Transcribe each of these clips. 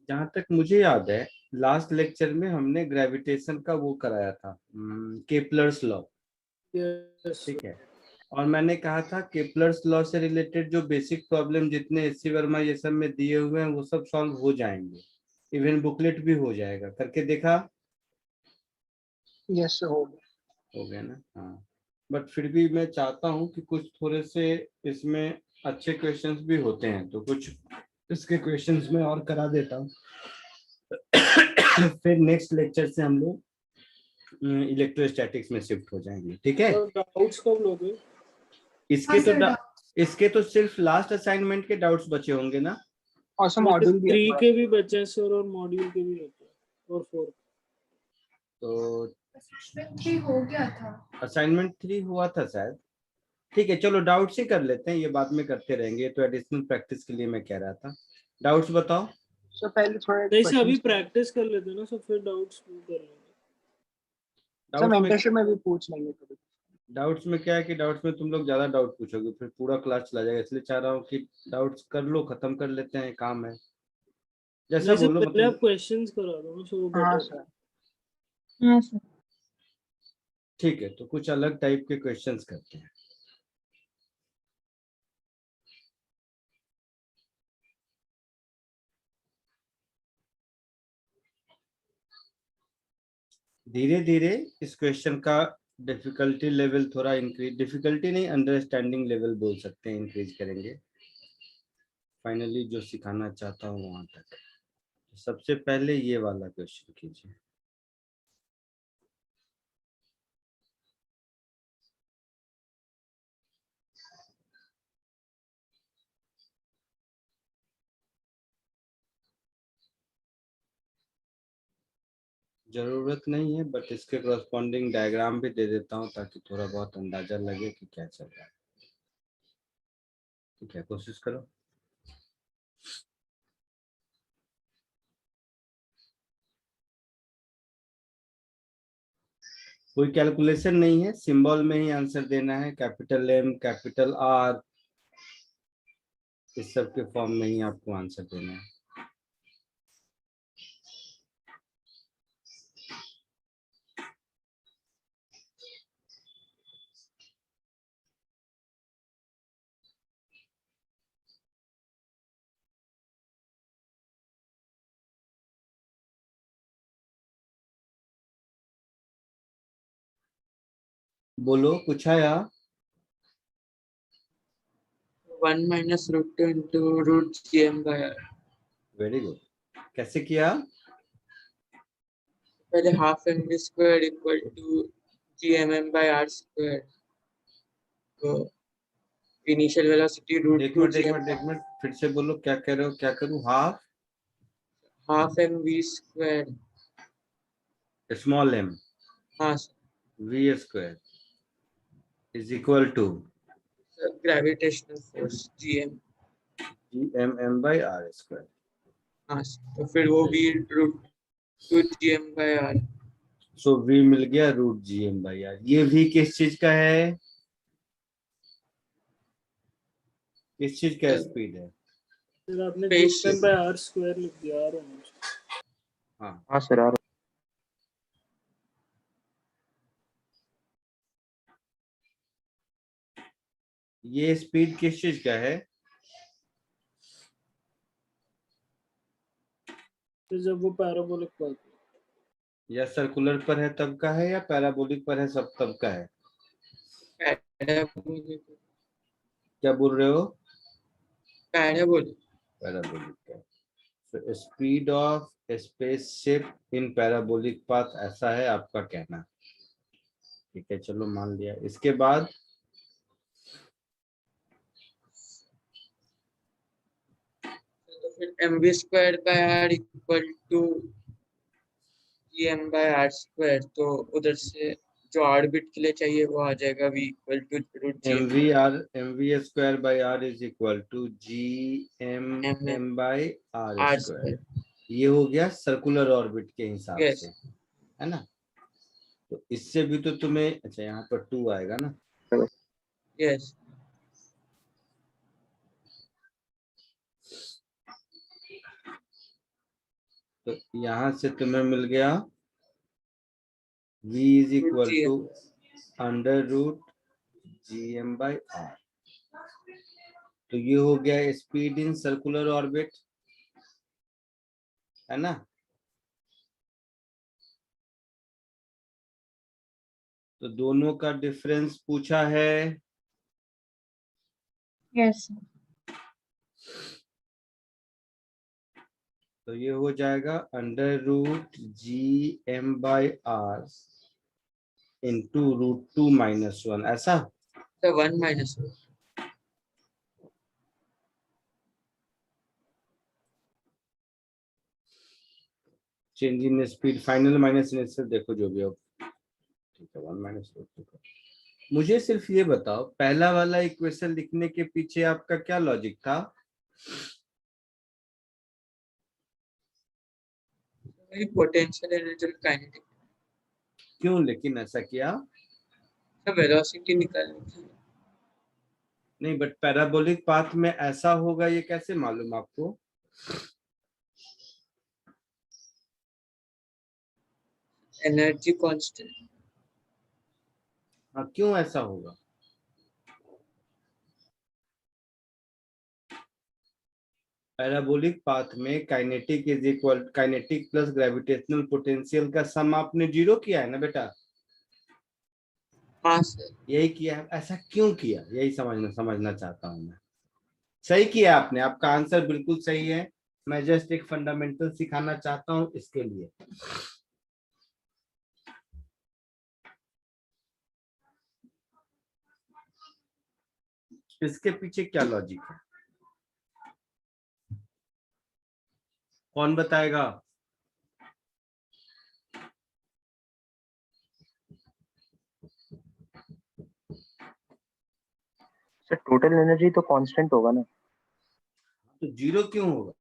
जहां तक मुझे याद है लास्ट लेक्चर में हमने ग्रेविटेशन का वो कराया था, केपलर्स लॉ। यस ठीक है, और मैंने कहा था केपलर्स लॉ से रिलेटेड जो बेसिक प्रॉब्लम जितने एससी वर्मा ये सब में दिए हुए हैं वो सब सॉल्व हो जाएंगे, इवन बुकलेट भी हो जाएगा। करके देखा? यस हो गया। हो गया ना? हाँ, बट फिर भी मैं चाहता हूँ कि कुछ थोड़े से इसमें अच्छे क्वेश्चंस भी होते हैं, तो कुछ इसके क्वेश्चंस में और करा देता हूँ। फिर नेक्स्ट लेक्चर से हम लोग इलेक्ट्रोस्टैटिक्स में शिफ्ट हो जाएंगे। ठीक है? डाउट्स कब लोगे? इसके तो सिर्फ लास्ट असाइनमेंट के डाउट्स बचे होंगे ना? और सर मॉड्यूल भी 3 के भी बचे हैं सर, और मॉड्यूल के भी बचे हैं, और 4। तो असाइनमेंट 3 हो गया था। असाइनमेंट 3 हुआ था शायद। ठीक है, चलो डाउट्स ही कर लेते हैं, ये बाद में करते रहेंगे, तो एडिशनल प्रैक्टिस के लिए मैं कह रहा था। डाउट्स बताओ। सर पहले थोड़ा नहीं सर, अभी क्वेश्चंस प्रैक्टिस कर लेते हैं ना सर, फिर डाउट्स कर लेंगे। सर डाउट्स में मेंटरशिप में भी पूछ लेंगे कभी। डाउट्स में क्या है कि डाउट्स में तुम लोग ज्यादा डाउट पूछोगे, फिर पूरा क्लास चला जाएगा, इसलिए चाह रहा हूँ कि डाउट्स कर लो, खत्म कर लेते हैं, काम है। जैसा नहीं सर, बोलो, पहले आप मतलब क्वेश्चंस करा दो ना सर, वो हाँ बेटर। सर। हाँ सर। ठीक है, तो कुछ अलग टाइप के क्वेश्चंस करते हैं। धीरे धीरे इस क्वेश्चन का डिफिकल्टी लेवल थोड़ा इंक्रीज, डिफिकल्टी नहीं, अंडरस्टैंडिंग लेवल बोल सकते हैं, इंक्रीज करेंगे। फाइनली जो सिखाना चाहता हूँ वहां तक। सबसे पहले ये वाला क्वेश्चन कीजिए। जरूरत नहीं है, बट इसके करस्पॉन्डिंग डायग्राम भी दे देता हूँ ताकि थोड़ा बहुत अंदाजा लगे कि क्या चल रहा है। ठीक है, कोशिश करो। कोई कैलकुलेशन नहीं है, सिंबल में ही आंसर देना है। कैपिटल एम, कैपिटल आर, इस सब के फॉर्म में ही आपको आंसर देना है। बोलो, कुछ आया? 1 minus root 2 into root gm by r। Very good. कैसे किया? पहले half mv squared equal to gmm by r squared। तो इनिशियल वेलोसिटी रूट एक 2 मिनट एक मिनट एक मिनट, फिर से बोलो, क्या कह रहे हो? क्या करूँ? Half mv squared। Small M हाँ V square is equal to gravitational force gm। G M M by R square. हाँ तो फिर वो भी root 2 gm by r। So V मिल गया root G M by R. ये भी किस चीज का है? किस चीज का स्पीड है? सर आपने Spaceship। gm by r square लिख दिया यार। हाँ, हाँ सर आ ये स्पीड किस चीज का है? तो जब वो पैराबोलिक पर या सर्कुलर पर है तब का है, या पैराबोलिक पर है सब तब का है? पैराबोलिक। क्या बोल रहे हो? पैराबोलिक। पैराबोलिक का। तो speed of spaceship in parabolic path, ऐसा है आपका कहना। ठीक है, चलो मान लिया। इसके बाद तो फिर mv squared by r equal to gm by r square। तो उधर से जो ऑर्बिट के लिए चाहिए वो आ जाएगा v equal to root M gm V by R, M V square by R is equal to G M M by R r square. square। ये हो गया सर्कुलर ऑर्बिट के हिसाब Yes। से, है ना? तो इससे भी तो तुम्हें, अच्छा यहाँ पर 2 आएगा ना? Yes। तो यहां से तुम्हें मिल गया v is equal to under root gm/r। तो ये हो गया स्पीड इन सर्कुलर ऑर्बिट, है ना। तो दोनों का डिफरेंस पूछा है। Yes sir. तो ये हो जाएगा अंडर रूट gm/r इंटू √2 - 1, ऐसा। तो 1 - 1। Change in speed final minus initial, देखो जो भी हो, ठीक है। 1 - √2। मुझे सिर्फ ये बताओ, पहला वाला इक्वेशन लिखने के पीछे आपका क्या लॉजिक था? वही पोटेंशियल एनर्जी और काइनेटिक। क्यों लेकिन ऐसा किया? तो वेलोसिटी निकालनी थी। नहीं, बट पैराबोलिक पाथ में ऐसा होगा ये कैसे मालूम आपको? Energy constant. हाँ, क्यों ऐसा होगा? पैराबोलिक पाथ में kinetic is equal kinetic plus gravitational potential का सम आपने 0 किया है ना बेटा? हाँ सर। यही किया है। ऐसा क्यों किया, यही समझना चाहता हूं मैं। सही किया आपने, आपका आंसर बिल्कुल सही है। मैं जस्ट एक फंडामेंटल सिखाना चाहता हूं इसके लिए। इसके पीछे क्या लॉजिक है, कौन बताएगा? सर टोटल एनर्जी तो कांस्टेंट होगा ना। तो 0 क्यों होगा?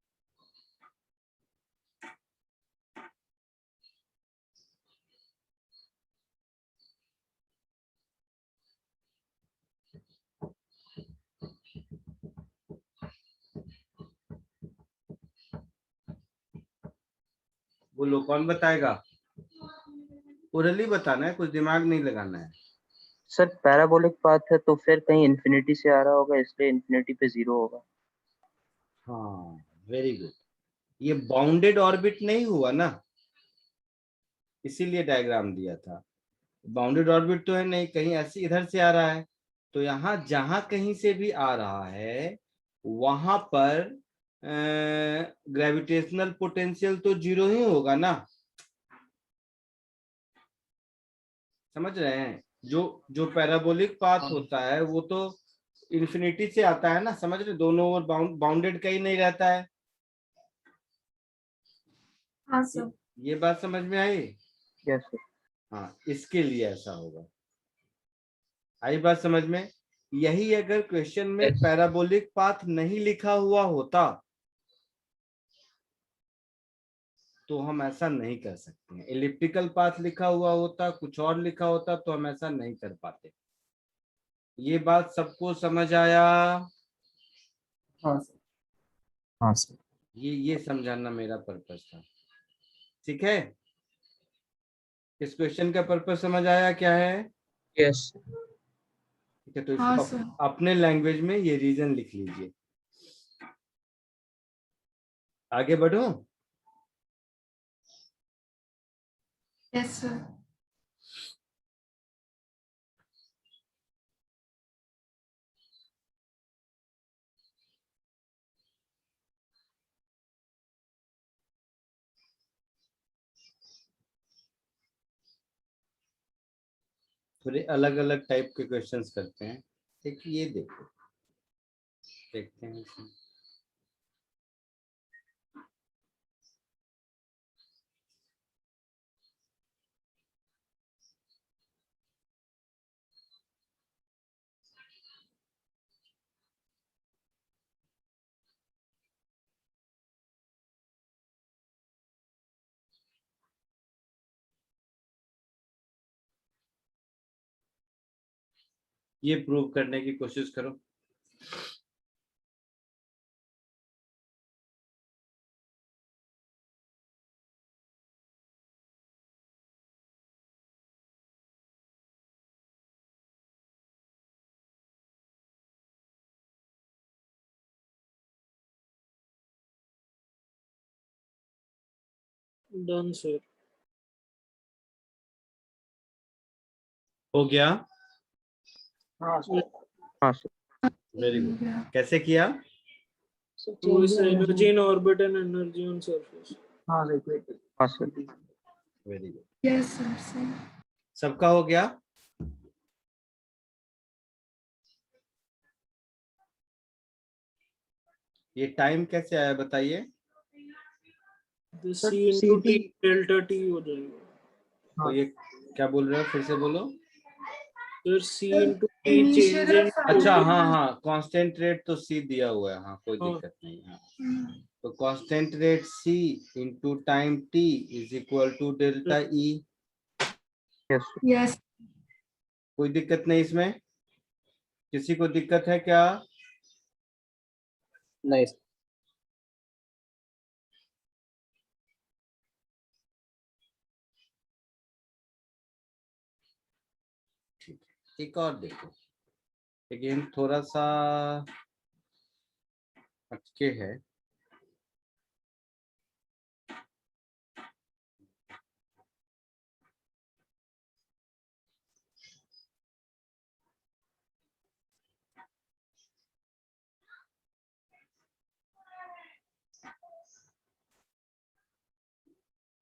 बोलो कौन बताएगा? ओरली बताना है, कुछ दिमाग नहीं लगाना है। सर पैराबोलिक पाथ है तो फिर कहीं इन्फिनिटी से आ रहा होगा, इसलिए इन्फिनिटी पे 0 होगा। हाँ, वेरी गुड। ये बाउंडेड ऑर्बिट नहीं हुआ ना, इसीलिए डायग्राम दिया था। बाउंडेड ऑर्बिट तो है नहीं, कहीं ऐसे इधर से आ रहा है। तो यहाँ जहां कहीं से भी आ रहा है वहां पर ग्रेविटेशनल पोटेंशियल तो 0 ही होगा ना। समझ रहे हैं? जो जो पैराबोलिक पाथ होता है वो तो इन्फिनिटी से आता है ना, समझ रहे? दोनों ओर बाउंडेड कहीं नहीं रहता है। हाँ सर। ये बात समझ में आई? Yes sir. हाँ, इसके लिए ऐसा होगा। आई बात समझ में? यही अगर क्वेश्चन में Yes. पैराबोलिक पाथ नहीं लिखा हुआ होता तो हम ऐसा नहीं कर सकते हैं। एलिप्टिकल पाथ लिखा हुआ होता, कुछ और लिखा होता, तो हम ऐसा नहीं कर पाते। ये बात सबको समझ आया? हाँ सर। हाँ सर। ये समझाना मेरा पर्पस था। ठीक है, इस क्वेश्चन का पर्पस समझ आया क्या है? यस। ठीक है, तो हाँ इसको सर। अपने लैंग्वेज में ये रीजन लिख लीजिए। आगे बढ़ो। Yes sir. थोड़े अलग अलग टाइप के क्वेश्चंस करते हैं। एक ये देखो, देखते हैं इसमें। ये प्रूव करने की कोशिश करो। Done sir. हो गया? हाँ सर। हाँ सर। Very good. कैसे किया? सर वो is change energy in orbit and energy on surface. हाँ सर इक्वेट। हाँ sir. Very good. Yes, sir. Same. सबका हो गया? ये टाइम कैसे आया बताइए? C into CT T delta T हो जाएगा तो ये क्या बोल रहे हो, फिर से बोलो। Sir. C into T Initial change in of अच्छा, time. हाँ हाँ, कांस्टेंट रेट तो सी दिया हुआ है, हाँ कोई हाँ। दिक्कत नहीं है। तो constant rate C into time T is equal to delta E. Yes sir. Yes. कोई दिक्कत नहीं इसमें? किसी को दिक्कत है क्या? नहीं सर। ठीक है, एक और देखो। अगेन थोड़ा सा हटके है।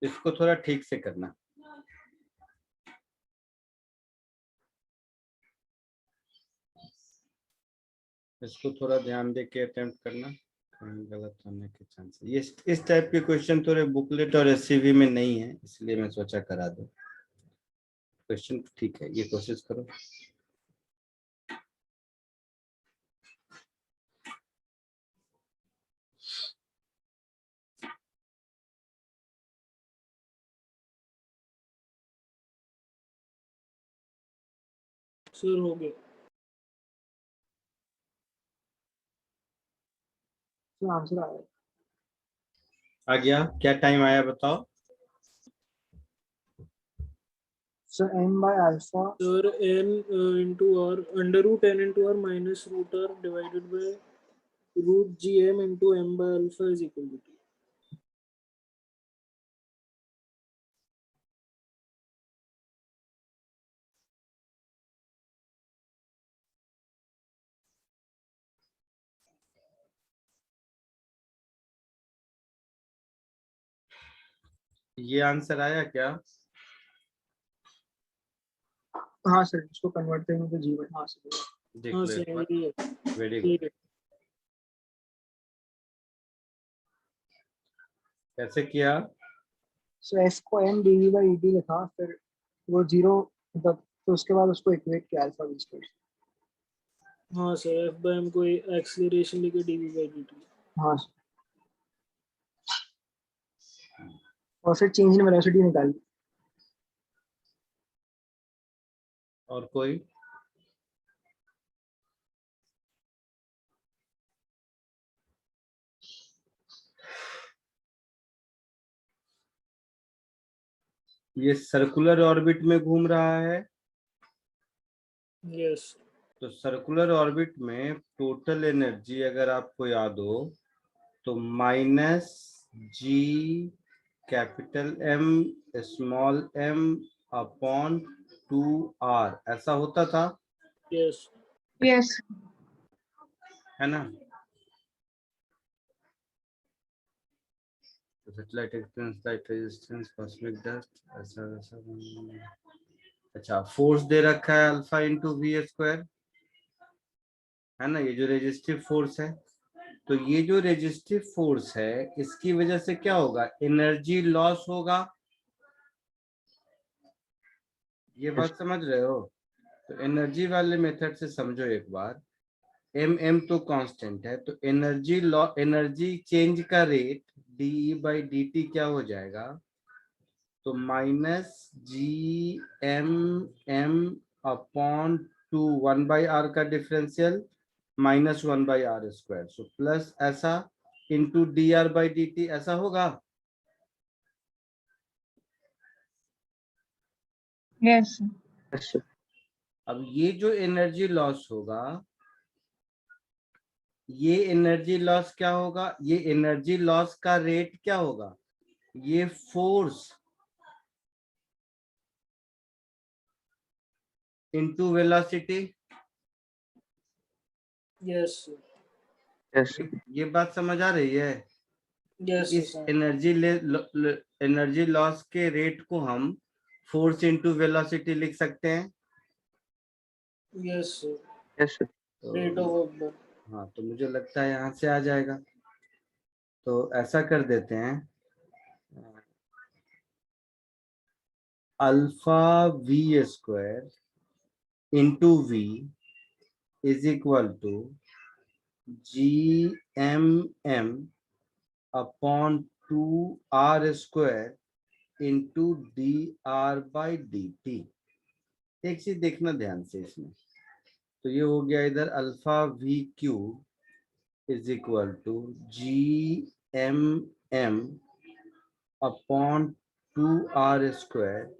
इसको थोड़ा ठीक से करना। इसको थोड़ा ध्यान दे के अटेम्प्ट करना, कहीं गलत होने के चांस। ये इस टाइप के क्वेश्चन थोड़े बुकलेट और एससीवी में नहीं है, इसलिए मैं सोचा करा दूं। क्वेश्चन ठीक है, ये कोशिश करो। सर हो गया। सर आंसर आया। आ गया? क्या टाइम आया बताओ? Sir m by alpha sir n into R under root n into R minus root R divided by root G M into m by alpha is equal to t। ये answer आया क्या? हाँ sir इसको convert करेंगे तो जीवन। हाँ sir. देख हाँ लो एक सर बार। यही है। वेरी ठीक गुड। है। कैसे किया? सो s को m dv by dt लिखा, फिर वो जीरो मतलब, तो उसके बाद उसको इक्वेट किया अल्फा v स्क्वायर। हाँ सर एफ बाय एम को एक्सीलरेशन लेके डीवी बाई डी टी। हाँ सर। और फिर चेंज इन वेलोसिटी निकाली। और कोई? ये सर्कुलर ऑर्बिट में घूम रहा है। यस। तो सर्कुलर ऑर्बिट में टोटल एनर्जी अगर आपको याद हो तो minus G capital M small M upon 2r ऐसा होता था, यस। Yes. है ना? Satellite expense, light resistance, cosmic dust, ऐसा वैसा। अच्छा, फोर्स दे रखा है अल्फा इंटू वी स्क्वायर, है ना? ये जो रेजिस्टिव फोर्स है, तो ये जो रेजिस्टिव फोर्स है इसकी वजह से क्या होगा? एनर्जी लॉस होगा। ये बात समझ रहे हो? तो एनर्जी वाले मेथड से समझो एक बार। एम तो कांस्टेंट है, तो एनर्जी लॉ, एनर्जी चेंज का rate D by D T क्या हो जाएगा? तो minus G M M upon 1/r का differential minus 1/r square, so plus ऐसा into D R by D T ऐसा होगा। Yes. Yes sir. अब ये जो एनर्जी लॉस होगा, ये एनर्जी लॉस क्या होगा? ये एनर्जी लॉस का रेट क्या होगा? ये force into velocity, Yes, sir. Yes ये बात समझ आ रही है? Yes, इस sir. एनर्जी लॉस के रेट को हम फोर्स इनटू वेलोसिटी लिख सकते हैं। Yes, sir. Yes Rate of तो work done. हाँ, तो मुझे लगता है यहाँ से आ जाएगा। तो ऐसा कर देते हैं, alpha V square into V is equal to G M M upon 2r square into D R by D T. एक चीज देखना ध्यान से इसमें, तो ये हो गया इधर alpha V cube is equal to G M M upon 2r square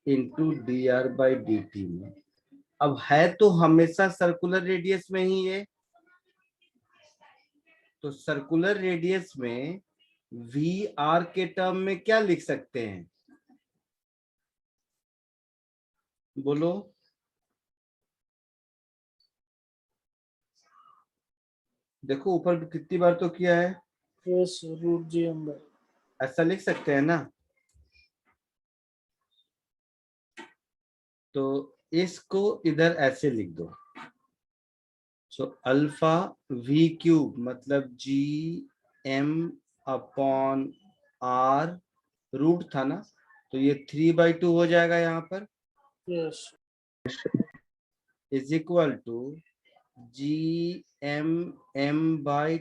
into D R by D T में। अब है तो हमेशा सर्कुलर रेडियस में ही है, तो सर्कुलर रेडियस में वी आर के टर्म में क्या लिख सकते हैं, बोलो? देखो ऊपर कितनी बार तो किया है, Yes, sir. Root GM by. ऐसा लिख सकते हैं ना? तो इसको इधर ऐसे लिख दो, सो अल्फा वी क्यूब मतलब G M upon R, root था ना, तो ये 3/2 हो जाएगा यहाँ पर, Yes. Is equal to G M M by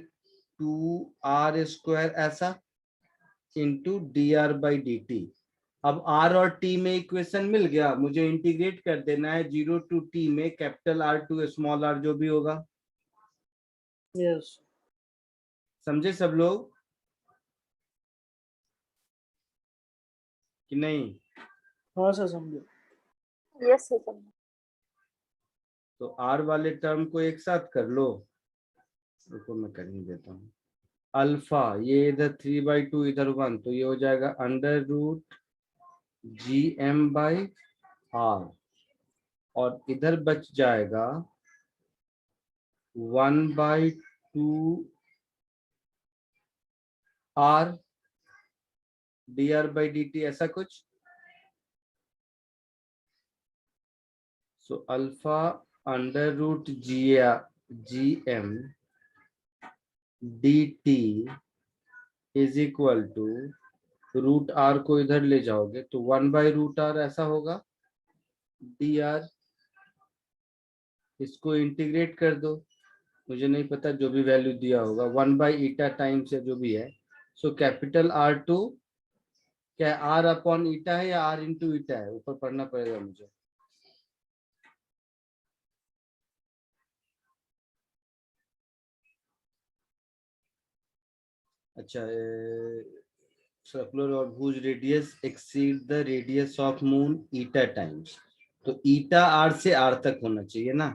2r square ऐसा into D R by D T. अब r और t में इक्वेशन मिल गया, मुझे इंटीग्रेट कर देना है 0 टू t में, capital R to small r जो भी होगा। Yes. समझे सब लोग कि नहीं? हाँ सर समझो. Yes, sir. तो r वाले टर्म को एक साथ कर लो, रुको मैं कर ही देता हूँ। अल्फा ये इधर 3/2 इधर 1, तो ये हो जाएगा under root G M by R, और इधर बच जाएगा 1/2 R D R by D T, ऐसा कुछ। So alpha under root G M D T is equal to root R को इधर ले जाओगे तो 1/√r ऐसा होगा डी आर। इसको इंटीग्रेट कर दो, मुझे नहीं पता, जो भी वैल्यू दिया होगा 1/eta टाइम्स जो भी है। सो कैपिटल R2 क्या R अपॉन ईटा है या R इंटू ईटा है, ऊपर पढ़ना पड़ेगा मुझे। अच्छा, सर्कुलर और भुज radius exceed the radius of moon eta times, तो ईटा R से R तक होना चाहिए ना,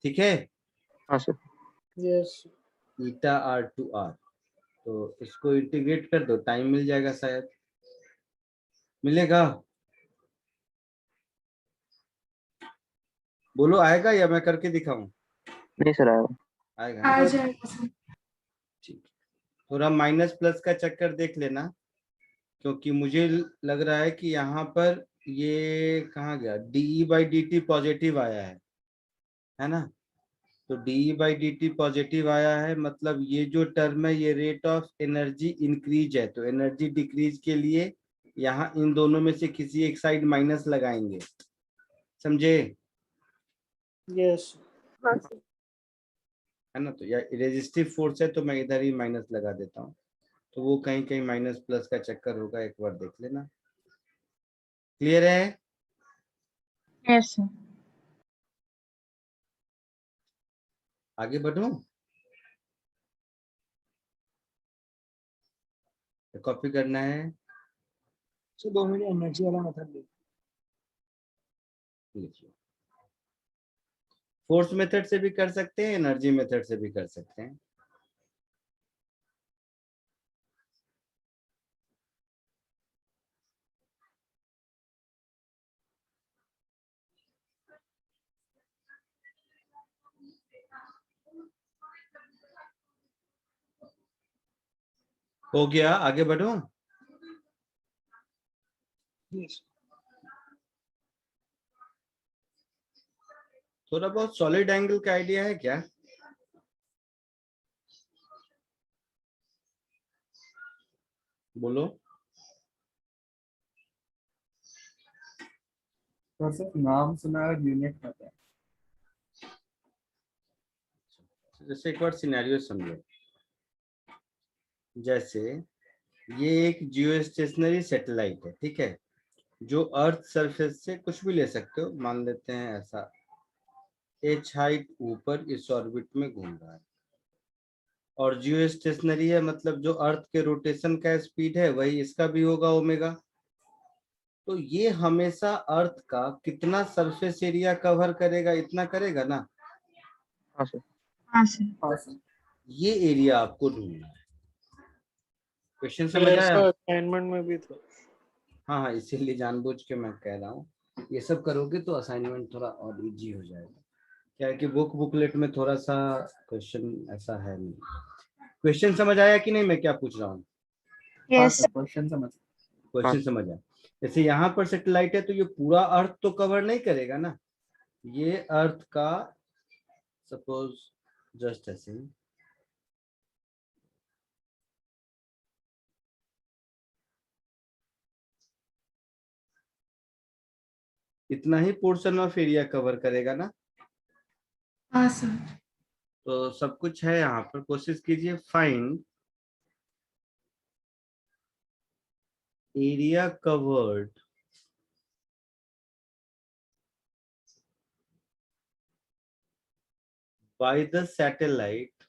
ठीक है? हाँ sir Yes. Eta R to R, तो इसको इंटीग्रेट कर दो, टाइम मिल जाएगा, शायद मिलेगा। बोलो आएगा या मैं करके दिखाऊं? नहीं सर आया आएगा आ ना? जाएगा सर. ठीक, थोड़ा माइनस प्लस का चक्कर देख लेना, क्योंकि मुझे लग रहा है कि यहाँ पर ये कहाँ गया, D by D T positive आया है ना? तो D by D T positive आया है, मतलब ये जो टर्म है ये रेट ऑफ एनर्जी इंक्रीज है, तो एनर्जी डिक्रीज के लिए यहाँ इन दोनों में से किसी एक साइड माइनस लगाएंगे, समझे? Yes. हाँ sir. है ना? तो या रेजिस्टिव फोर्स है तो मैं इधर ही माइनस लगा देता हूँ, तो वो कहीं कहीं माइनस प्लस का चक्कर होगा, एक बार देख लेना। क्लियर है? Yes sir. आगे बढ़ूं? कॉपी करना है, सो 2 मिनट एनर्जी वाला मेथड देखो. लिखिए। फोर्स मेथड से भी कर सकते हैं, एनर्जी मेथड से भी कर सकते हैं। हो गया, आगे बढ़ो। Yes. थोड़ा बहुत सॉलिड एंगल का आइडिया है क्या? बोलो। तो सिर्फ नाम सुना है और यूनिट पता है। जैसे एक बार सिनेरियो समझो। जैसे ये एक जियो स्टेशनरी सैटेलाइट है, ठीक है, जो अर्थ सरफेस से कुछ भी ले सकते हो, मान लेते हैं ऐसा h हाइट ऊपर इस ऑर्बिट में घूम रहा है, और जियो स्टेशनरी है, मतलब जो अर्थ के रोटेशन का स्पीड है वही इसका भी होगा ओमेगा। तो ये हमेशा अर्थ का कितना सरफेस एरिया कवर करेगा, इतना करेगा ना। हाँ सर। हाँ सर। हाँ सर। ये एरिया आपको ढूंढना है। क्वेश्चन समझ आया? ऐसा असाइनमेंट में भी था। हाँ हाँ, इसीलिए जानबूझ के मैं कह रहा हूँ, ये सब करोगे तो असाइनमेंट थोड़ा और इजी हो जाएगा। क्या है कि बुकलेट में थोड़ा सा क्वेश्चन ऐसा है नहीं। क्वेश्चन समझ आया कि नहीं मैं क्या पूछ रहा हूँ? हाँ यस सर, क्वेश्चन समझ। क्वेश्चन समझ आया। जैसे यहाँ पर सैटेलाइट है तो ये पूरा अर्थ तो कवर नहीं करेगा ना। ये अर्थ का सपोज जस्ट ऐसे ही इतना ही पोर्शन ऑफ एरिया कवर करेगा ना। हाँ सर। तो सब कुछ है यहाँ पर, कोशिश कीजिए find area covered by the satellite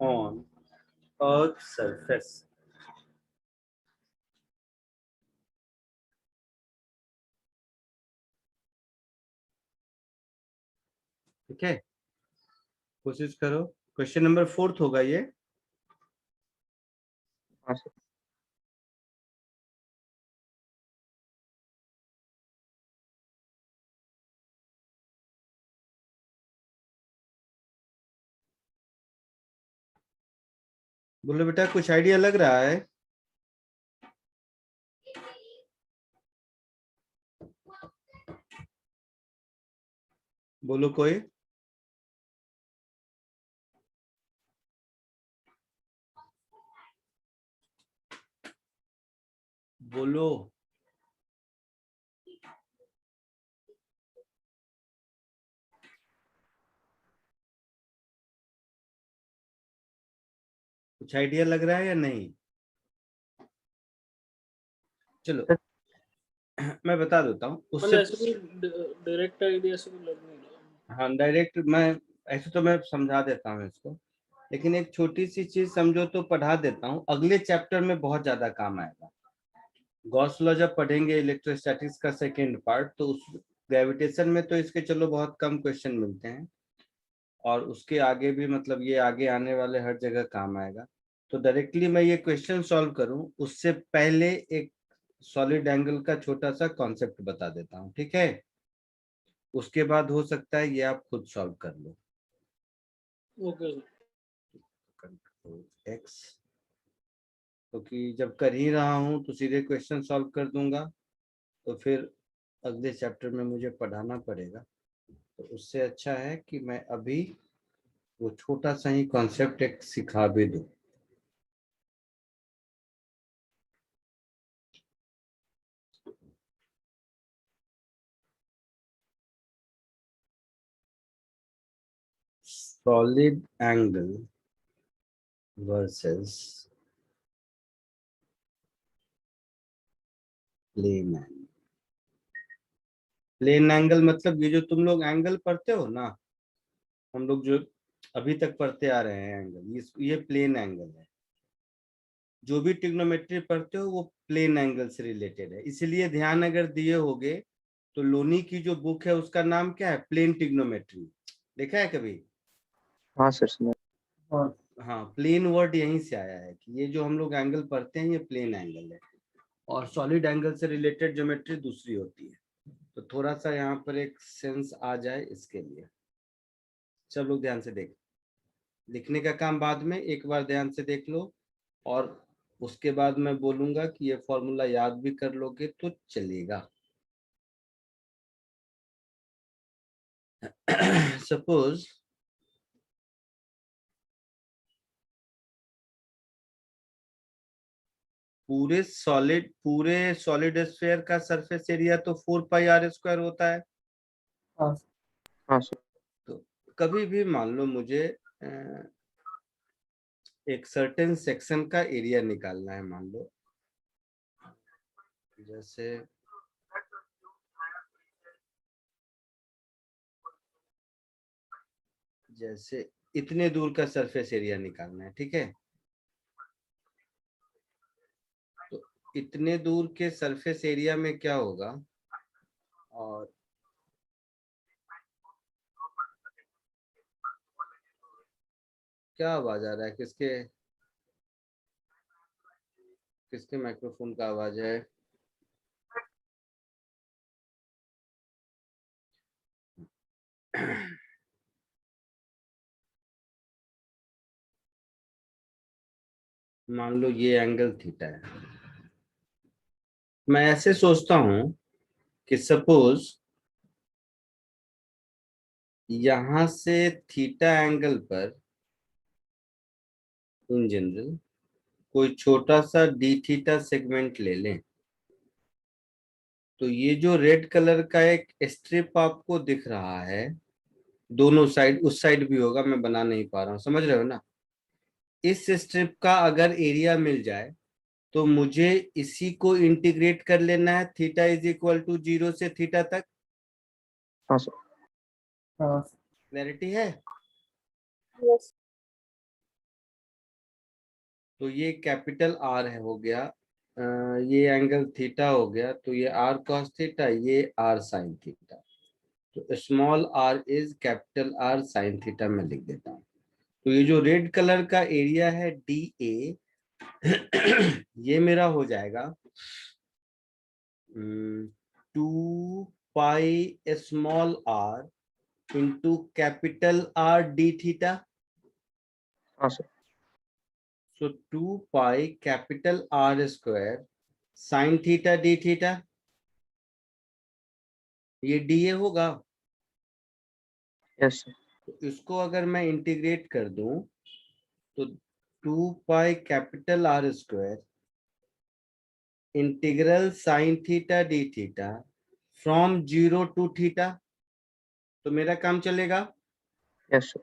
on Earth's surface. ठीक है, कोशिश करो। क्वेश्चन नंबर 4 होगा ये। हाँ सर। बोलो बेटा, कुछ आइडिया लग रहा है? बोलो कोई। बोलो। कुछ आइडिया लग रहा है या नहीं? चलो मैं बता देता हूँ मतलब ऐसे उससे। कोई डायरेक्ट आइडिया से कोई लग नहीं रहा। हाँ डायरेक्ट मैं ऐसे तो मैं समझा देता हूँ इसको, लेकिन एक छोटी सी चीज समझो तो पढ़ा देता हूँ, अगले चैप्टर में बहुत ज्यादा काम आएगा। गॉस लॉ जब पढ़ेंगे इलेक्ट्रोस्टैटिक्स का सेकेंड पार्ट, तो उस ग्रेविटेशन में तो इसके चलो बहुत कम क्वेश्चन मिलते हैं, और उसके आगे भी मतलब ये आगे आने वाले हर जगह काम आएगा। तो डायरेक्टली मैं ये क्वेश्चन सॉल्व करूं उससे पहले एक सॉलिड एंगल का छोटा सा कॉन्सेप्ट बता देता हूं, ठीक है? उसके बाद हो सकता है ये आप खुद सॉल्व कर लो। Okay sir. कंट्रोल एक्स, क्योंकि जब कर ही रहा हूं तो सीधे क्वेश्चन सॉल्व कर दूंगा, तो फिर अगले चैप्टर में मुझे पढ़ाना पड़ेगा। तो उससे अच्छा है कि मैं अभी वो छोटा सा ही कॉन्सेप्ट एक सिखा भी दूं। Solid angle versus plane angle. Plane angle मतलब ये जो तुम लोग एंगल पढ़ते हो ना, हम लोग जो अभी तक पढ़ते आ रहे हैं एंगल, ये प्लेन एंगल है। जो भी ट्रिग्नोमेट्री पढ़ते हो वो प्लेन एंगल से रिलेटेड है। इसलिए ध्यान अगर दिए होगे तो लोनी की जो बुक है उसका नाम क्या है? Plane trigonometry. देखा है कभी? हाँ सर सुना। और हाँ, प्लेन वर्ड यहीं से आया है कि ये जो हम लोग एंगल पढ़ते हैं ये प्लेन एंगल है, और सॉलिड एंगल से रिलेटेड ज्योमेट्री दूसरी होती है। तो थोड़ा सा यहाँ पर एक सेंस आ जाए इसके लिए सब लोग ध्यान से देख, लिखने का काम बाद में, एक बार ध्यान से देख लो और उसके बाद मैं बोलूंगा कि ये फॉर्मूला याद भी कर लोगे तो चलेगा। सपोज पूरे सॉलिड स्फीयर का सरफेस एरिया तो 4πr² होता है। हाँ हाँ सर। तो कभी भी मान लो मुझे एक सर्टेन सेक्शन का एरिया निकालना है, मान लो जैसे इतने दूर का सरफेस एरिया निकालना है, ठीक है। तो इतने दूर के सरफेस एरिया में क्या होगा, और क्या आवाज आ रहा है, किसके माइक्रोफोन का आवाज है? मान लो ये एंगल थीटा है, मैं ऐसे सोचता हूं कि सपोज यहां से थीटा एंगल पर इन जनरल कोई छोटा सा डी थीटा सेगमेंट ले लें, तो ये जो रेड कलर का एक स्ट्रिप आपको दिख रहा है दोनों साइड, उस साइड भी होगा, मैं बना नहीं पा रहा हूं, समझ रहे हो ना। इस स्ट्रिप का अगर एरिया मिल जाए तो मुझे इसी को इंटीग्रेट कर लेना है थीटा इज इक्वल टू 0 से थीटा तक। हाँ सर। हाँ क्लैरिटी है? यस तो ये कैपिटल आर है, हो गया ये एंगल थीटा हो गया, तो ये आर कॉस थीटा, ये आर साइन थीटा, तो small R is capital R sine theta में लिख देता हूँ। तो ये जो रेड कलर का एरिया है डी ए ये मेरा हो जाएगा 2 pi small R into capital R D theta. हाँ sir. So 2 pi capital R square sine theta D theta, ये डी ए होगा। Yes sir. तो इसको अगर मैं इंटीग्रेट कर दूं तो 2 pi capital R square integral sine theta D theta from 0 to theta, तो मेरा काम चलेगा। Yes sir.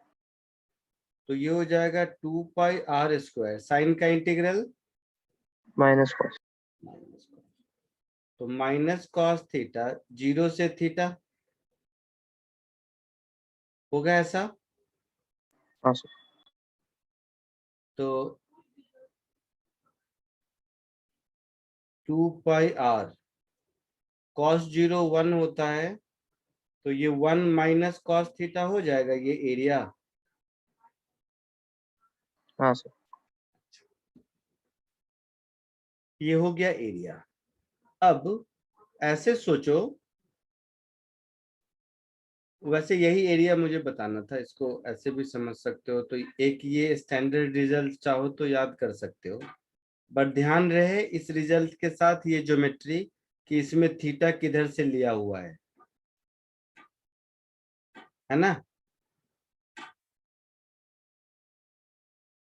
तो ये हो जाएगा 2 पाई r² साइन का इंटीग्रल माइनस कॉस। तो माइनस कॉस थीटा 0 से थीटा होगा ऐसा। हाँ सर। तो 2 पाई r cos 0 1 होता है, तो ये 1 माइनस कॉस थीटा हो जाएगा ये एरिया। हाँ सर। ये हो गया एरिया। अब ऐसे सोचो, वैसे यही एरिया मुझे बताना था, इसको ऐसे भी समझ सकते हो, तो एक ये स्टैंडर्ड रिजल्ट चाहो तो याद कर सकते हो, बट ध्यान रहे इस रिजल्ट के साथ ये ज्योमेट्री कि इसमें थीटा किधर से लिया हुआ है ना,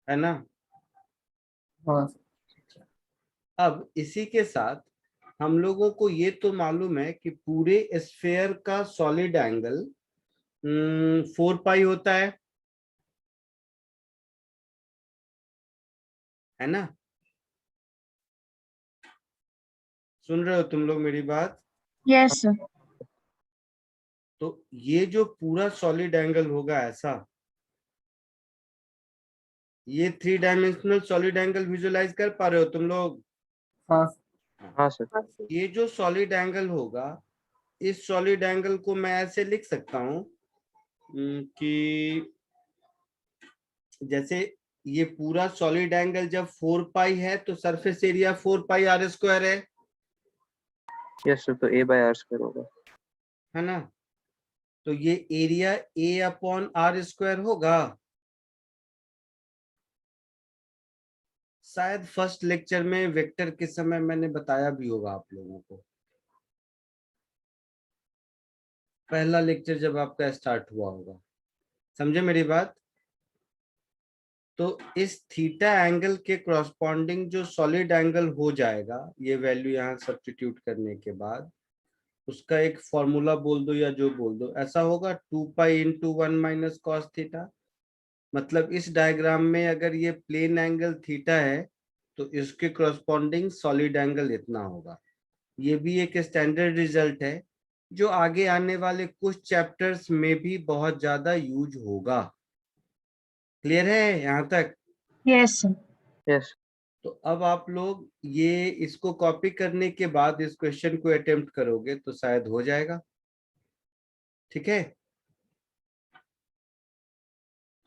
है ना। हाँ अब इसी के साथ हम लोगों को ये तो मालूम है कि पूरे स्फीयर का सॉलिड एंगल 4 पाई होता है ना। सुन रहे हो तुम लोग मेरी बात? Yes, sir. तो ये जो पूरा सॉलिड एंगल होगा ऐसा, ये 3 डायमेंशनल सॉलिड एंगल विजुलाइज कर पा रहे हो तुम लोग? हाँ हाँ सर। हाँ सर ये जो सॉलिड एंगल होगा, इस सॉलिड एंगल को मैं ऐसे लिख सकता हूं कि जैसे ये पूरा सॉलिड एंगल जब 4 पाई है तो सरफेस एरिया 4 पाई r² है। Yes sir. तो a बाय r² होगा। है ना। तो ये area A upon R square होगा। शायद फर्स्ट लेक्चर में वेक्टर के समय मैंने बताया भी होगा आप लोगों को, पहला लेक्चर जब आपका स्टार्ट हुआ होगा। समझे मेरी बात। तो इस थीटा एंगल के क्रॉसपॉन्डिंग जो सॉलिड एंगल हो जाएगा, ये वैल्यू यहाँ सब्स्टिट्यूट करने के बाद उसका एक फॉर्मूला बोल दो या जो बोल दो, ऐसा होगा 2 पाई इंटू 1 - cos थीटा। मतलब इस डायग्राम में अगर ये प्लेन एंगल थीटा है तो इसके क्रॉसपॉन्डिंग सॉलिड एंगल इतना होगा। ये भी एक स्टैंडर्ड रिजल्ट है जो आगे आने वाले कुछ चैप्टर्स में भी बहुत ज्यादा यूज होगा। क्लियर है यहाँ तक। Yes sir. यस तो अब आप लोग ये इसको कॉपी करने के बाद इस क्वेश्चन को अटेम्प्ट करोगे तो शायद हो जाएगा। ठीक है,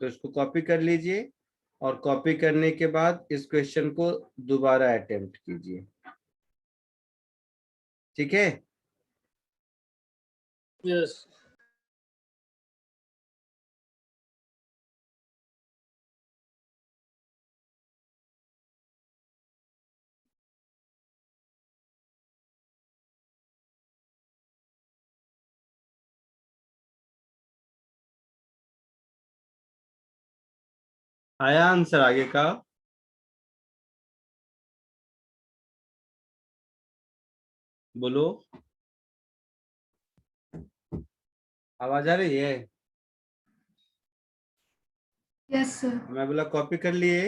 तो इसको कॉपी कर लीजिए और कॉपी करने के बाद इस क्वेश्चन को दोबारा अटेम्प्ट कीजिए। ठीक है, यस। आया आंसर आगे का। बोलो, आवाज आ रही है। Yes sir. मैं बोला कॉपी कर लिए।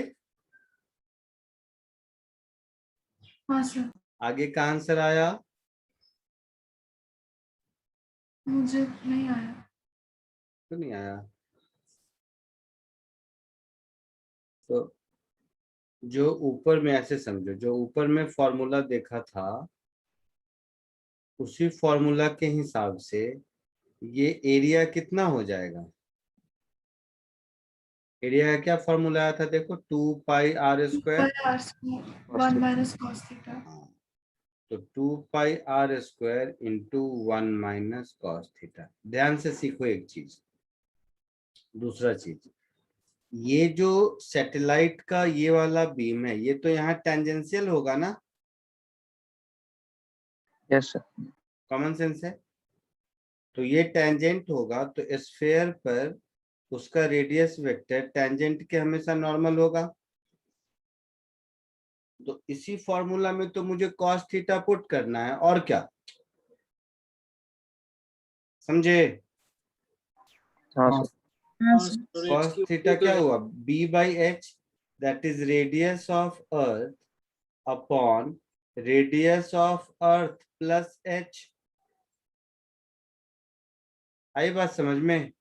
हाँ सर। आगे का आंसर आया। मुझे नहीं आया। क्यों नहीं आया। तो जो ऊपर में ऐसे समझो, जो ऊपर में फॉर्मूला देखा था उसी फॉर्मूला के हिसाब से ये एरिया कितना हो जाएगा। एरिया का क्या फॉर्मूला आया था देखो, 2 पाई r² 1 - cos थीटा। तो 2 pi r² into 1 - cos theta. ध्यान से सीखो एक चीज। दूसरा चीज, ये जो सैटेलाइट का ये वाला बीम है ये तो यहाँ टेंजेंशियल होगा ना। यस सर कॉमन सेंस है। तो ये टेंजेंट होगा तो स्फेयर पर उसका रेडियस वेक्टर टेंजेंट के हमेशा नॉर्मल होगा। तो इसी फॉर्मूला में तो मुझे cos थीटा पुट करना है और क्या। समझे। हाँ हाँ सर हाँ हाँ सर। सर, cos एक्स की थीटा वैल्यू क्या क्या हुआ, b/h, that is radius of earth upon radius of earth plus h। आई बात समझ में।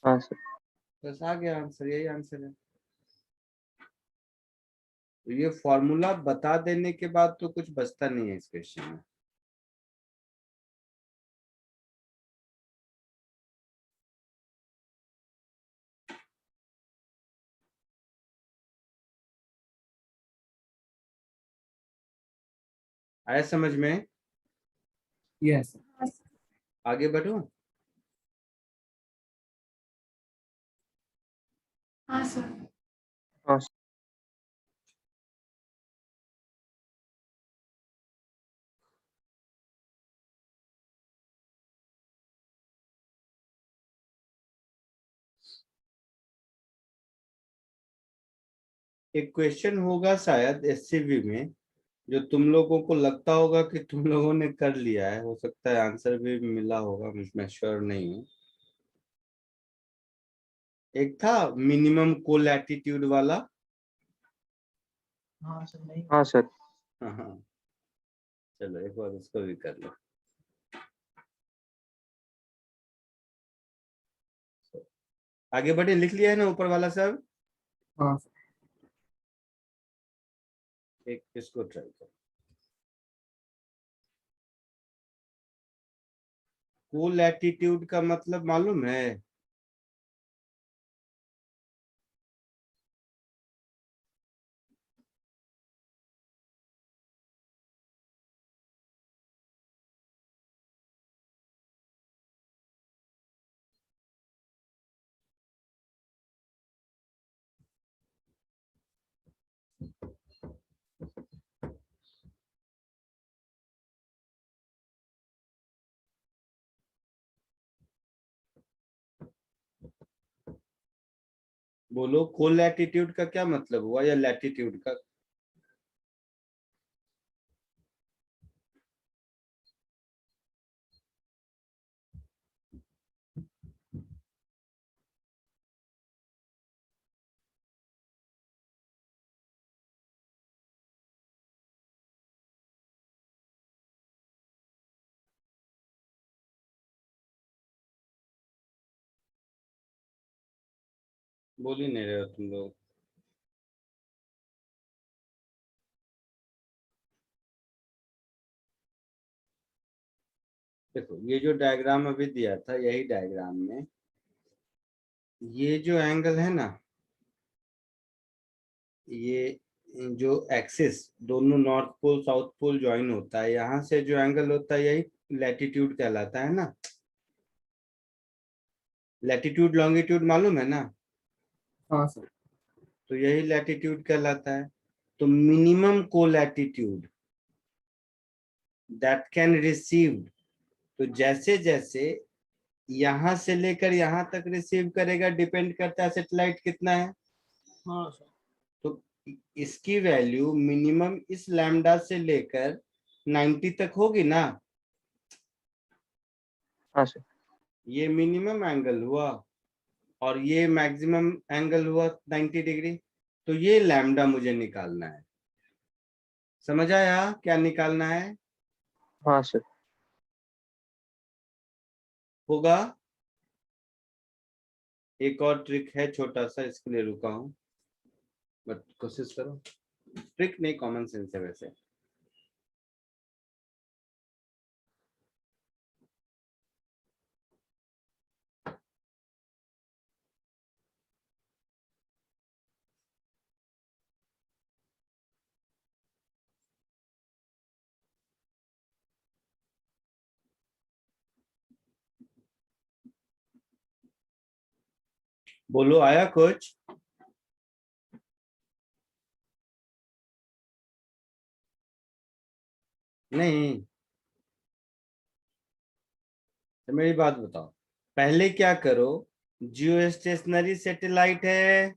हाँ सर बस आ गया आंसर, यही आंसर है। तो ये फॉर्मूला बता देने के बाद तो कुछ बचता नहीं है इस क्वेश्चन में। आया समझ में। यस आगे बढ़ो। हाँ सर। हाँ सर एक क्वेश्चन होगा शायद एससीबी में जो तुम लोगों को लगता होगा कि तुम लोगों ने कर लिया है, हो सकता है आंसर भी मिला होगा, मैं श्योर नहीं हूँ। एक था मिनिमम कोलैटिट्यूड वाला। हाँ सर नहीं हाँ सर हाँ हाँ, चलो एक बार उसको भी कर लो। आगे बढ़े, लिख लिया है ना ऊपर वाला सब। हाँ एक इसको ट्राई करो। कोलैटिट्यूड का मतलब मालूम है। बोलो, कोलैटिट्यूड का क्या मतलब हुआ या लैटिट्यूड का? बोल ही नहीं रहे हो तुम लोग। देखो, ये जो डायग्राम अभी दिया था, यही डायग्राम में ये जो एंगल है ना, ये जो एक्सिस दोनों north pole south pole join होता है, यहाँ से जो एंगल होता है यही लैटिट्यूड कहलाता है ना। लैटिट्यूड लॉन्गिट्यूड मालूम है ना? हाँ सर। तो यही लैटिट्यूड कहलाता है। तो मिनिमम कोलैटिट्यूड दैट कैन रिसीव्ड, तो जैसे जैसे यहां से लेकर यहां तक रिसीव करेगा, डिपेंड करता है सैटेलाइट कितना है। हाँ सर। तो इसकी वैल्यू मिनिमम इस लैम्डा से लेकर 90 तक होगी ना। हाँ सर। ये मिनिमम एंगल हुआ और ये मैक्सिमम एंगल हुआ 90 डिग्री। तो ये लैम्डा मुझे निकालना है। समझ आया क्या निकालना है? हाँ सर। होगा। एक और ट्रिक है छोटा सा, इसके लिए रुका हूं, बट कोशिश करो। ट्रिक नहीं, कॉमन सेंस है वैसे। बोलो, आया कुछ? नहीं तो मेरी बात बताओ, पहले क्या करो, जियो स्टेशनरी सैटेलाइट है,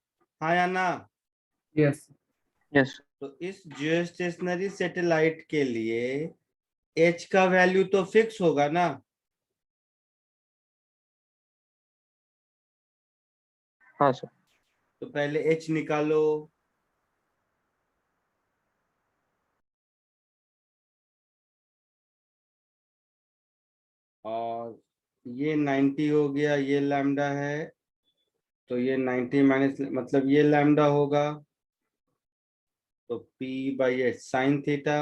हाँ या ना? यस। यस। तो इस जियो स्टेशनरी सैटेलाइट के लिए एच का वैल्यू तो फिक्स होगा ना। हाँ सर। तो पहले एच निकालो। और ये 90 हो गया, ये लैम्डा है, तो ये 90 माइनस मतलब ये लैम्डा होगा। तो P by H sine theta,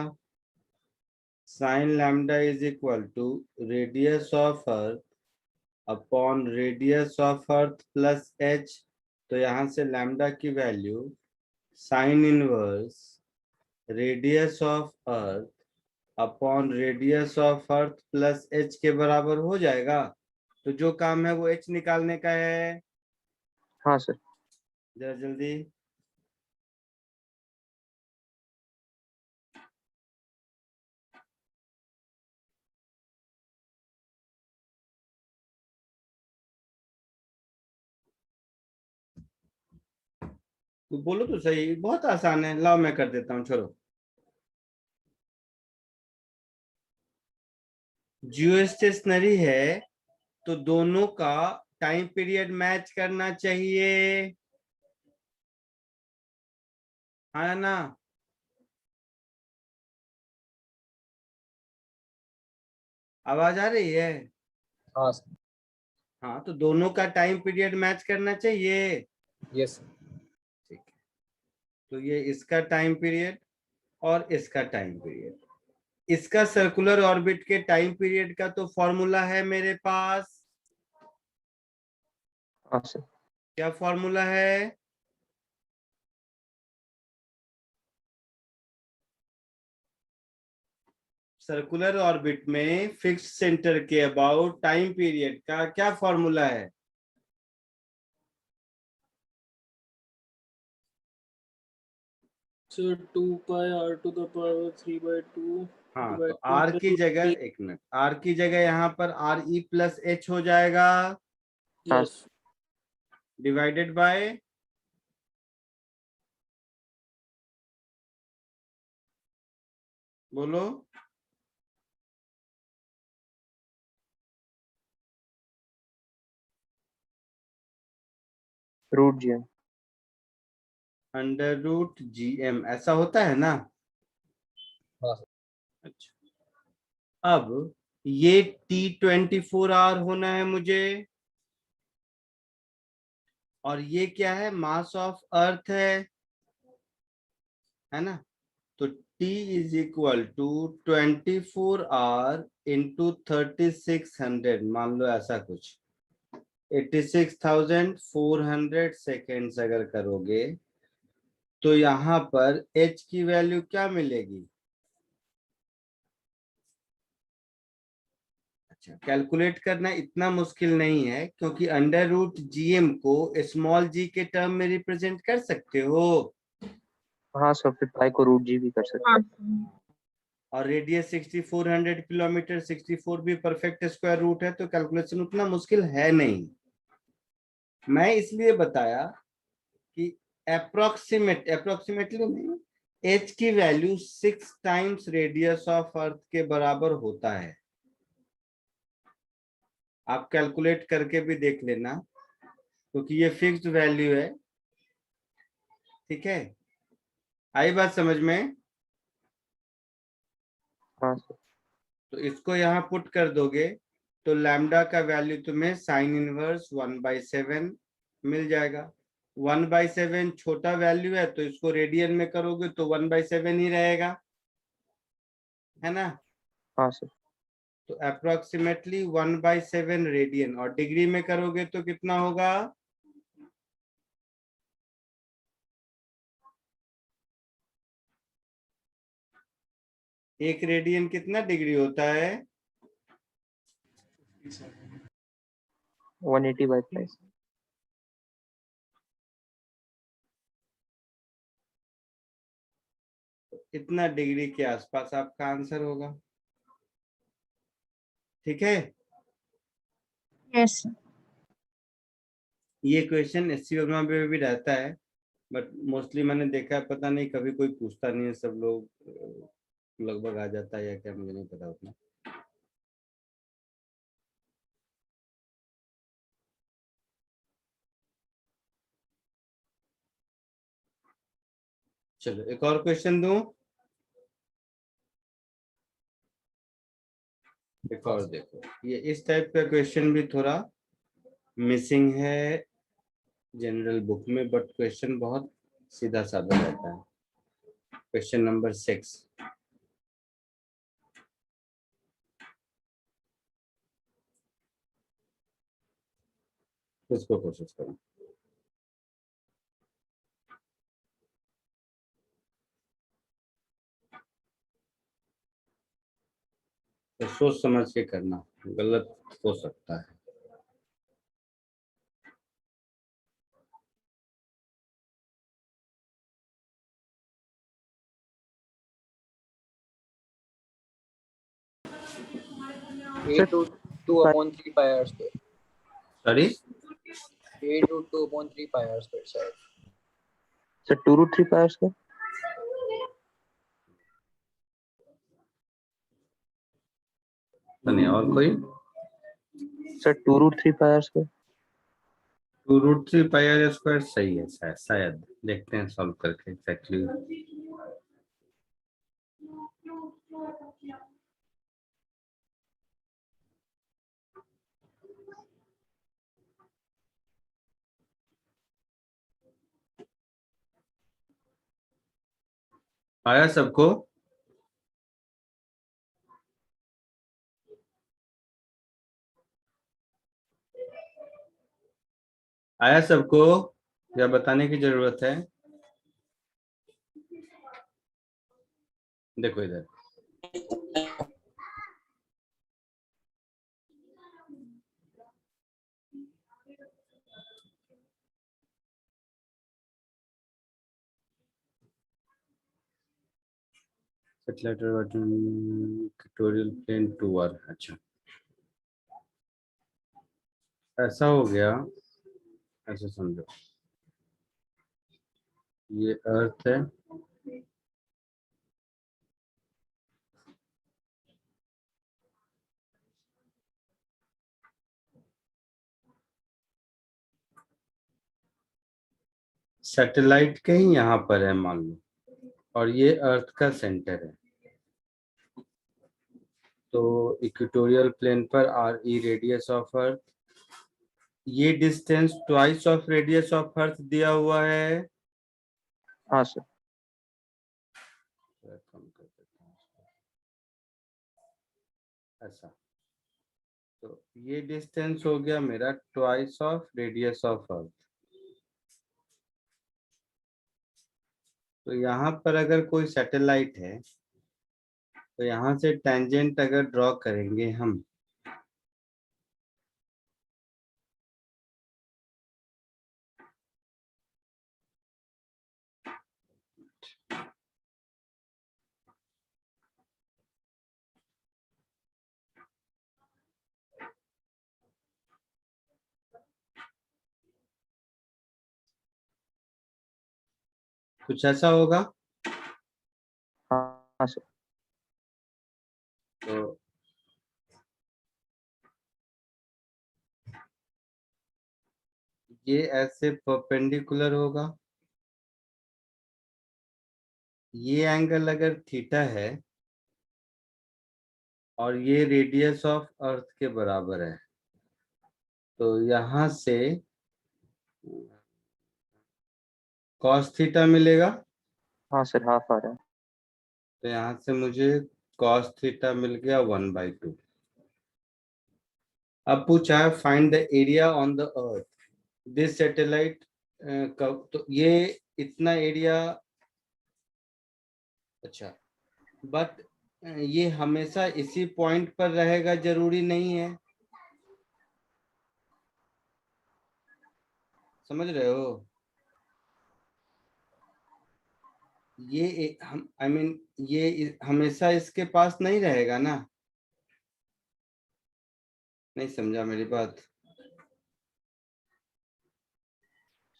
sine lambda is equal to radius of earth upon radius of earth plus H. तो यहाँ से लैम्डा की value sine inverse radius of earth upon radius of earth plus H के बराबर हो जाएगा। तो जो काम है वो एच निकालने का है। हाँ सर। जरा जल्दी। तो बोलो तो सही, बहुत आसान है, लाओ मैं कर देता हूँ, छोड़ो। जियो स्टेशनरी है तो दोनों का टाइम पीरियड मैच करना चाहिए, हाँ ना? आवाज आ रही है? हाँ सर। हाँ, तो दोनों का टाइम पीरियड मैच करना चाहिए। यस। ठीक है, तो ये इसका टाइम पीरियड और इसका टाइम पीरियड, इसका सर्कुलर ऑर्बिट के टाइम पीरियड का तो फॉर्मूला है मेरे पास। हाँ सर। क्या फॉर्मूला है? सर्कुलर ऑर्बिट में फिक्स्ड सेंटर के अबाउट टाइम पीरियड का क्या फॉर्मूला है? So 2 pi r to the power 3/2 हाँ, तो divided r by की root जगह, three. एक मिनट, r की जगह यहाँ पर r e प्लस h हो जाएगा, Yes. डिवाइडेड बाय बोलो root G M. Under root GM, ऐसा होता है ना? हाँ सर। अच्छा, अब ये T24R होना है मुझे, और ये क्या है? मास ऑफ अर्थ है ना? तो T is equal to 24R into 3600, मान लो ऐसा कुछ 86,400 सेकेंड्स अगर करोगे तो यहाँ पर H की वैल्यू क्या मिलेगी? अच्छा, कैलकुलेट करना इतना मुश्किल नहीं है, क्योंकि अंडर रूट GM को स्मॉल g के टर्म में रिप्रेजेंट कर सकते हो, हाँ सर, फिर पाई को रूट जी भी कर सकते हैं। और रेडियस 6400 किलोमीटर, 64 भी परफेक्ट स्क्वायर रूट है, तो कैलकुलेशन उतना मुश्किल है नहीं। मैं इसलिए बताया कि अप्रोक्सीमेटली नहीं, H की वैल्यू 6 टाइम्स रेडियस ऑफ अर्थ के बराबर होता है। आप कैलकुलेट करके भी देख लेना, क्योंकि ये फिक्स्ड वैल्यू है। ठीक है, आई बात समझ में? हाँ सर। तो इसको यहाँ पुट कर दोगे तो लैम्डा का वैल्यू तुम्हें साइन इनवर्स 1/7 मिल जाएगा। 1/7 छोटा वैल्यू है, तो इसको रेडियन में करोगे तो 1/7 ही रहेगा, है ना? हाँ सर। तो अप्रोक्सीमेटली 1/7 रेडियन, और डिग्री में करोगे तो कितना होगा? एक रेडियन कितना डिग्री होता है? 180/5। इतना डिग्री के आसपास आपका आंसर होगा। ठीक है, Yes, sir. ये क्वेश्चन एससी वर्मा में भी रहता है, बट मोस्टली मैंने देखा है, पता नहीं कभी कोई पूछता नहीं है, सब लोग लगभग आ जाता है या क्या, मुझे नहीं पता उतना। चलो एक और क्वेश्चन दूं, एक और देखो, ये इस टाइप का क्वेश्चन भी थोड़ा मिसिंग है जनरल बुक में, बट क्वेश्चन बहुत सीधा साधा रहता है। क्वेश्चन नंबर 6, इसको कोशिश करो। तो सोच समझ के करना, गलत हो सकता है। Eight root 2/3 pi r square. Sorry, 8 root 2/3 pi r square, sir. Sir 2√3 pi square. नहीं और कोई? Sir 2√3 pi square. 2√3 pi R square सही है, शायद देखते हैं सॉल्व करके एग्जैक्टली। आया सबको? आया सबको या बताने की जरूरत है? देखो इधर, सैटेलाइट इक्वेटोरियल प्लेन टूवर्ड, अच्छा ऐसा हो गया, ऐसा समझो ये अर्थ है, सैटेलाइट कहीं यहाँ पर है मान लो, और ये अर्थ का सेंटर है, तो इक्वेटोरियल प्लेन पर R E radius of earth, ये distance twice of radius of earth दिया हुआ है। हाँ सर। कम कर देता हूँ इसको। ऐसा, तो ये डिस्टेंस हो गया मेरा ट्वाइस ऑफ रेडियस ऑफ अर्थ। तो यहाँ पर अगर कोई सैटेलाइट है तो यहाँ से टेंजेंट अगर ड्रॉ करेंगे हम, कुछ ऐसा होगा। हाँ सर। तो ये ऐसे परपेंडिकुलर होगा, ये एंगल अगर थीटा है और ये रेडियस ऑफ अर्थ के बराबर है, तो यहाँ से कॉस थीटा मिलेगा। हाँ सर, हाफ आ रहा है। तो यहाँ से मुझे कॉस थीटा मिल गया 1/2। अब पूछा है find the area on the earth this satellite, तो ये इतना एरिया, अच्छा बट ये हमेशा इसी पॉइंट पर रहेगा जरूरी नहीं है, समझ रहे हो। ये हम आई मीन ये हमेशा इसके पास नहीं रहेगा ना, नहीं समझा मेरी बात।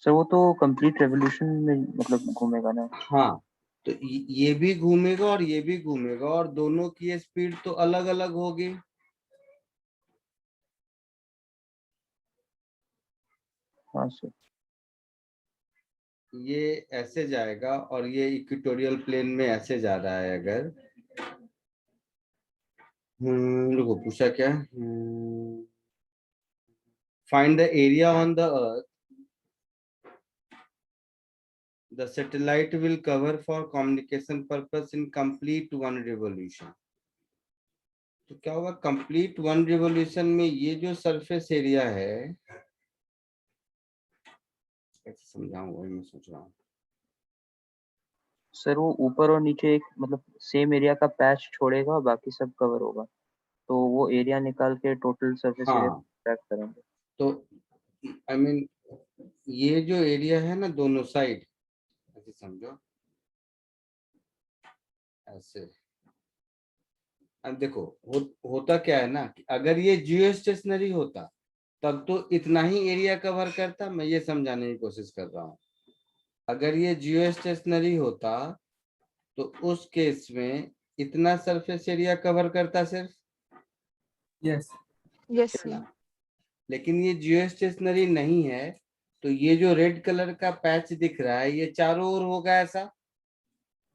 सर वो तो कंप्लीट रेवोल्यूशन में मतलब घूमेगा ना। हाँ, तो ये भी घूमेगा और ये भी घूमेगा, और दोनों की स्पीड तो अलग अलग होगी। हाँ सर। ये ऐसे जाएगा और ये इक्वेटोरियल प्लेन में ऐसे जा रहा है अगर, रुको पूछा क्या, find the area on the earth the satellite will cover for communication purpose in complete one revolution। तो क्या होगा कंप्लीट वन रिवोल्यूशन में, ये जो सरफेस एरिया है, कैसे समझाऊं वही मैं सोच रहा हूँ। सर वो ऊपर और नीचे एक मतलब सेम एरिया का पैच छोड़ेगा और बाकी सब कवर होगा, तो वो एरिया निकाल के टोटल सरफेस एरिया हाँ, ट्रैक करेंगे। तो आई मीन ये जो एरिया है ना दोनों साइड, ऐसे समझो ऐसे। अब देखो होता क्या है ना कि अगर ये जियो स्टेशनरी होता तब तो इतना ही एरिया कवर करता, मैं ये समझाने की कोशिश कर रहा हूँ। अगर ये जियो स्टेशनरी होता तो उस केस में इतना सरफेस एरिया कवर करता सिर्फ, Yes. Yes, है ना। sir. लेकिन ये जियो स्टेशनरी नहीं है, तो ये जो रेड कलर का पैच दिख रहा है ये चारों ओर होगा ऐसा,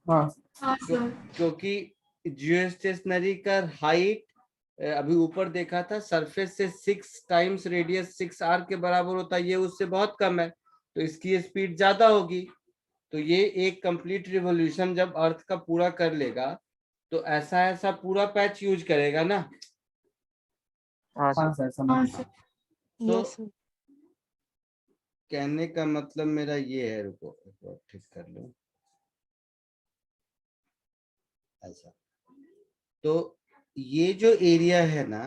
हाँ हाँ सर। क्योंकि जियो स्टेशनरी का हाइट अभी ऊपर देखा था सरफेस से 6 टाइम्स रेडियस 6r के बराबर होता है, ये उससे बहुत कम है, तो इसकी स्पीड ज्यादा होगी। तो ये एक कंप्लीट रिवॉल्यूशन जब अर्थ का पूरा कर लेगा तो ऐसा ऐसा पूरा पैच यूज करेगा ना। हाँ हाँ सर। सर हाँ समझ सर। तो Yes, sir. कहने का मतलब मेरा ये है, रुको एक बार ठीक कर लो ऐसा। तो ये जो एरिया है ना,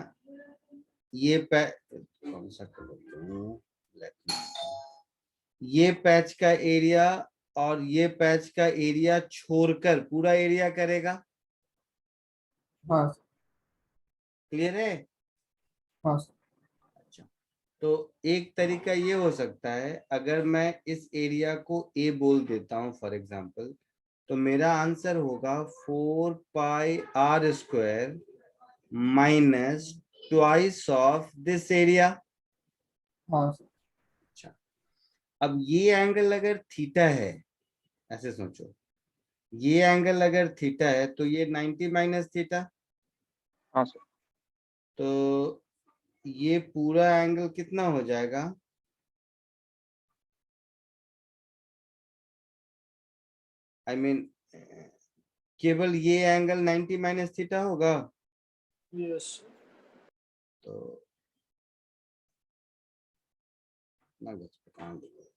ये कौन सा कलर, ये पैच का एरिया और ये पैच का एरिया छोड़कर पूरा एरिया करेगा, हाँ क्लियर है? हाँ अच्छा, तो एक तरीका ये हो सकता है, अगर मैं इस एरिया को ए बोल देता हूं फॉर एग्जांपल, तो मेरा आंसर होगा 4 pi R square minus twice of this area. हाँ अच्छा, अब ये एंगल अगर थीटा है, ऐसे सोचो, ये एंगल अगर थीटा है तो ये 90 माइनस थीटा, हाँ सर। तो ये पूरा एंगल कितना हो जाएगा? आई मीन केवल ये एंगल 90 माइनस थीटा होगा। यस तो ना बस कहाँ लिखा?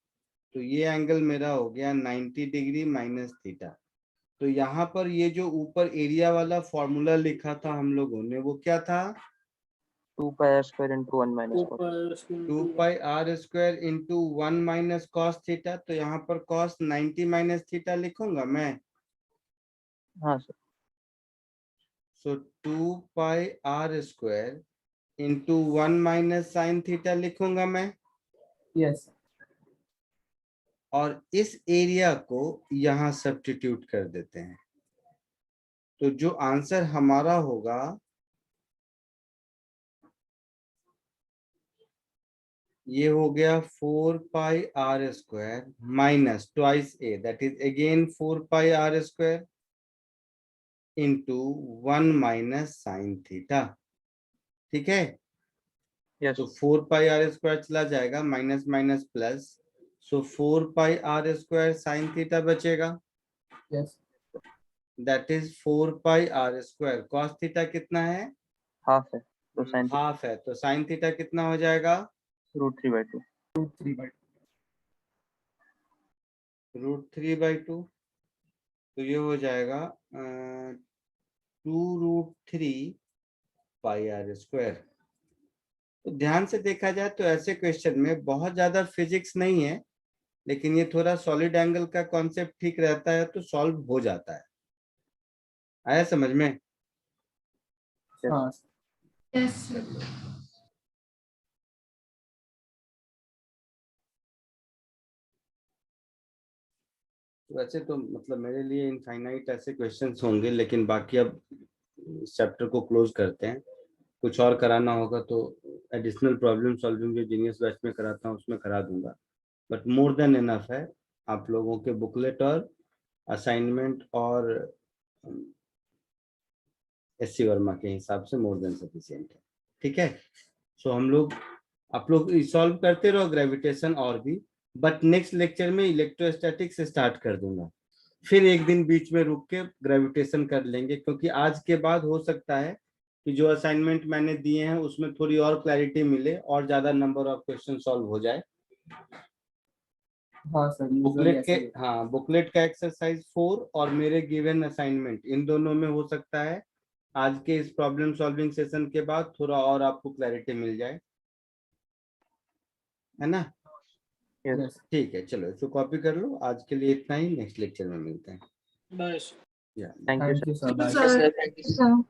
तो ये एंगल मेरा हो गया 90 डिग्री माइनस थीटा। तो यहाँ पर ये जो ऊपर एरिया वाला फॉर्मूला लिखा था हम लोगों ने, वो क्या था? 2 pi R square into 1 minus 2 pi R square into 1 minus cos theta. तो यहाँ पर कॉस 90 माइनस थीटा लिखूंगा मैं। हाँ sir. So 2 pi R square into 1 minus sine theta लिखूंगा मैं। यस और इस एरिया को यहाँ सब्स्टिट्यूट कर देते हैं, तो जो आंसर हमारा होगा ये हो गया 4 pi R square minus twice A, that is again 4 pi R square into 1 minus sine theta. ठीक है, यस तो 4 पाई आर स्क्वायर चला जाएगा, minus minus plus, so 4 pi R square sine theta बचेगा, yes that is 4 pi R square. Cos theta कितना है? Half है तो साइन हाफ है, तो साइन थीटा कितना हो जाएगा? √3/2 √3/2। तो ये हो जाएगा 2√3 पाई आर स्क्वायर। तो ध्यान से देखा जाए तो ऐसे क्वेश्चन में बहुत ज्यादा फिजिक्स नहीं है, लेकिन ये थोड़ा सॉलिड एंगल का कॉन्सेप्ट ठीक रहता है तो सॉल्व हो जाता है। आया समझ में? हाँ यस सर। वैसे तो मतलब मेरे लिए इनफाइनाइट ऐसे क्वेश्चंस होंगे, लेकिन बाकी अब इस चैप्टर को क्लोज करते हैं। कुछ और कराना होगा तो एडिशनल प्रॉब्लम सॉल्विंग जो जीनियस बैच में कराता हूँ उसमें करा दूंगा, बट मोर देन इनफ है। आप लोगों के बुकलेट और असाइनमेंट और एससी वर्मा के हिसाब से मोर देन सफिशिएंट है। ठीक है, सो हम लोग आप लोग सॉल्व करते रहो ग्रेविटेशन और भी, बट नेक्स्ट लेक्चर में इलेक्ट्रोस्टैटिक्स स्टार्ट कर दूंगा, फिर एक दिन बीच में रुक के ग्रेविटेशन कर लेंगे, क्योंकि आज के बाद हो सकता है कि जो असाइनमेंट मैंने दिए हैं उसमें थोड़ी और क्लैरिटी मिले और ज्यादा नंबर ऑफ क्वेश्चन सॉल्व हो जाए। हाँ सर बुकलेट के बुकलेट का एक्सरसाइज 4 और मेरे गिवन असाइनमेंट, इन दोनों में हो सकता है आज के इस प्रॉब्लम सॉल्विंग सेशन के बाद थोड़ा और आपको क्लैरिटी मिल जाए, है ना? यस ठीक है, चलो इसको कॉपी कर लो। आज के लिए इतना ही, नेक्स्ट लेक्चर में मिलते हैं। बाय या thank you thank you sir bye sir thank you sir